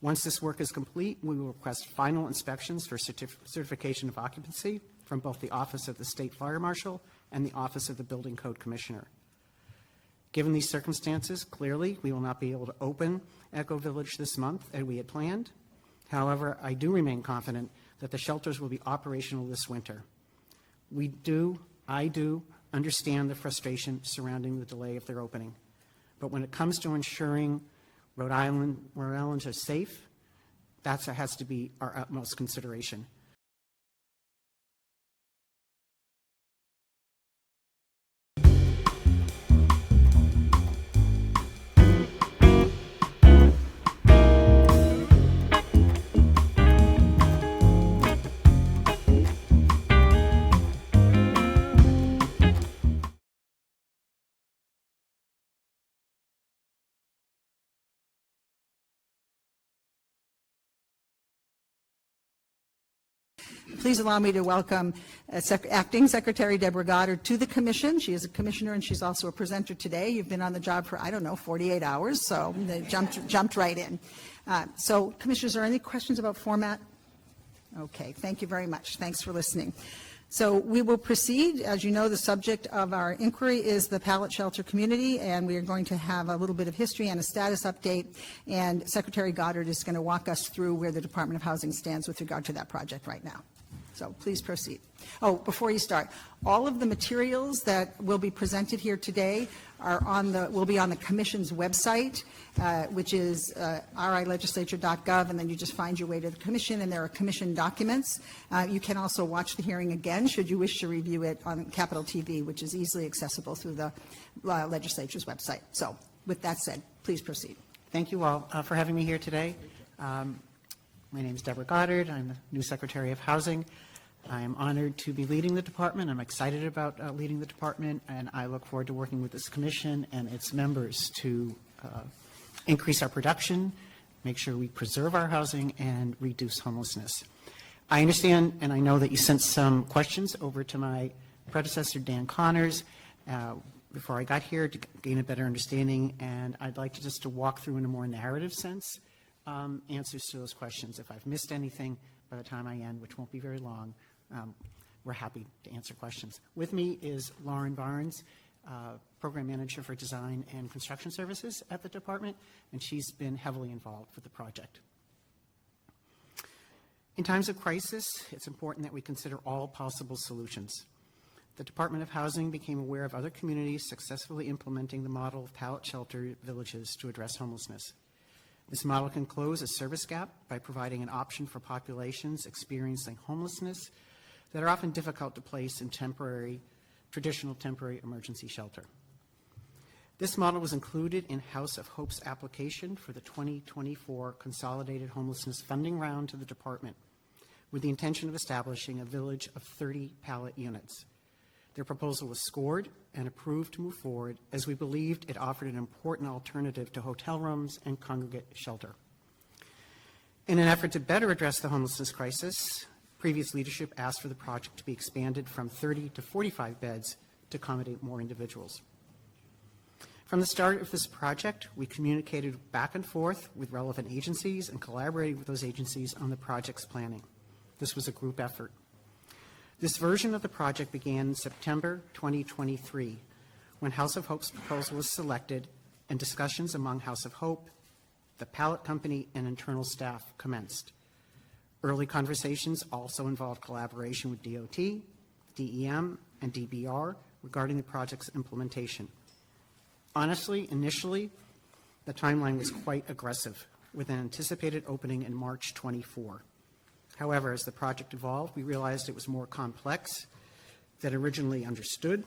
Once this work is complete, we will request final inspections for certification of occupancy from both the Office of the State Fire Marshal and the Office of the Building Code Commissioner. Given these circumstances, clearly we will not be able to open Echo Village this month as we had planned. However, I do remain confident that the shelters will be operational this winter. I do understand the frustration surrounding the delay of their opening. But when it comes to ensuring Rhode Islanders are safe, that has to be our utmost consideration. Please allow me to welcome Acting Secretary Deborah Goddard to the Commission. She is a commissioner and she's also a presenter today. You've been on the job for, 48 hours, so they jumped right in. So, Commissioners, are there any questions about format? Okay, thank you very much. Thanks for listening. So we will proceed. As you know, the subject of our inquiry is the Pallet Shelter community, and we are going to have a little bit of history and a status update, and Secretary Goddard is going to walk us through where the Department of Housing stands with regard to that project right now. So please proceed. Oh, before you start, all of the materials that will be presented here today will be on the Commission's website, which is rilegislature.gov, and then you just find your way to the Commission, and there are Commission documents. You can also watch the hearing again should you wish to review it on Capitol TV, which is easily accessible through the Legislature's website. So with that said, please proceed. Thank you all for having me here today. My name is Deborah Goddard. I'm the new Secretary of Housing. I am honored to be leading the department. I'm excited about leading the department, and I look forward to working with this commission and its members to increase our production, make sure we preserve our housing, and reduce homelessness. I understand and I know that you sent some questions over to my predecessor, Dan Connors, before I got here to gain a better understanding, and I'd like to walk through in a more narrative sense answers to those questions. If I've missed anything by the time I end, which won't be very long, we're happy to answer questions. With me is Lauren Barnes, Program Manager for Design and Construction Services at the department, and she's been heavily involved with the project. In times of crisis, it's important that we consider all possible solutions. The Department of Housing became aware of other communities successfully implementing the model of pallet shelter villages to address homelessness. This model can close a service gap by providing an option for populations experiencing homelessness that are often difficult to place in traditional temporary emergency shelter. This model was included in House of Hope's application for the 2024 Consolidated Homelessness Funding Round to the department, with the intention of establishing a village of 30 pallet units. Their proposal was scored and approved to move forward, as we believed it offered an important alternative to hotel rooms and congregate shelter. In an effort to better address the homelessness crisis, previous leadership asked for the project to be expanded from 30 to 45 beds to accommodate more individuals. From the start of this project, we communicated back and forth with relevant agencies and collaborated with those agencies on the project's planning. This was a group effort. This version of the project began in September 2023, when House of Hope's proposal was selected and discussions among House of Hope, the Pallet Company, and internal staff commenced. Early conversations also involved collaboration with DOT, DEM, and DBR regarding the project's implementation. Honestly, initially, the timeline was quite aggressive, with an anticipated opening in March 24. However, as the project evolved, we realized it was more complex than originally understood,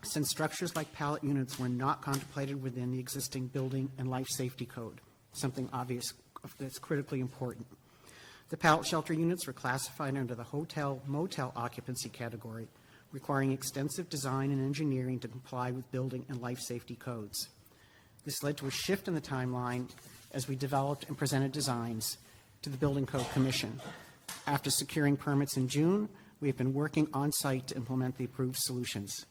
since structures like pallet units were not contemplated within the existing building and life safety code, something obvious that's critically important. The pallet shelter units were classified under the hotel-motel occupancy category, requiring extensive design and engineering to comply with building and life safety codes. This led to a shift in the timeline as we developed and presented designs to the Building Code Commission. After securing permits in June, we have been working on site to implement the approved solutions.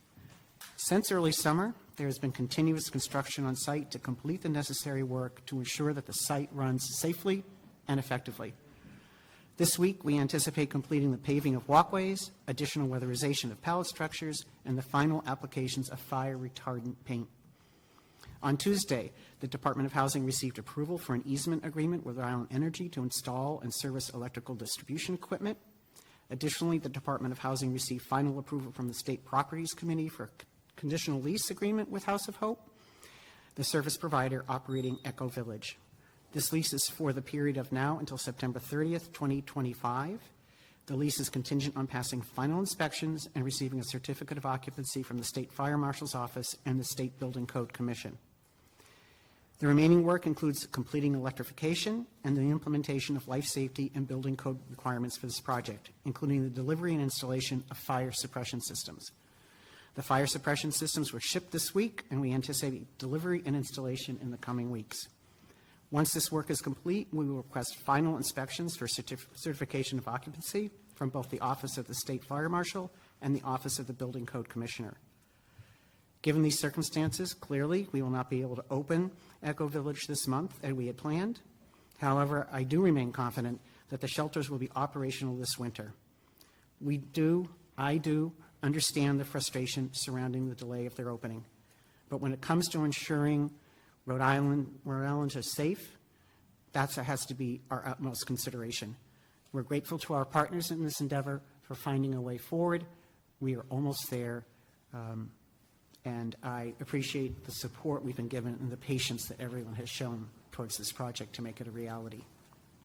Since early summer, there has been continuous construction on site to complete the necessary work to ensure that the site runs safely and effectively. This week, we anticipate completing the paving of walkways, additional weatherization of pallet structures, and the final applications of fire retardant paint. On Tuesday, the Department of Housing received approval for an easement agreement with Rhode Island Energy to install and service electrical distribution equipment. Additionally, the Department of Housing received final approval from the State Properties Committee for a conditional lease agreement with House of Hope, the service provider operating Echo Village. This lease is for the period of now until September 30th, 2025. The lease is contingent on passing final inspections and receiving a certificate of occupancy from the State Fire Marshal's Office and the State Building Code Commission. The remaining work includes completing electrification and the implementation of life safety and building code requirements for this project, including the delivery and installation of fire suppression systems. The fire suppression systems were shipped this week, and we anticipate delivery and installation in the coming weeks. Once this work is complete, we will request final inspections for certification of occupancy from both the Office of the State Fire Marshal and the Office of the Building Code Commissioner. Given these circumstances, clearly, we will not be able to open Echo Village this month as we had planned. However, I do remain confident that the shelters will be operational this winter. I do understand the frustration surrounding the delay of their opening. But when it comes to ensuring Rhode Island is safe, that has to be our utmost consideration. We're grateful to our partners in this endeavor for finding a way forward. We are almost there, and I appreciate the support we've been given and the patience that everyone has shown towards this project to make it a reality.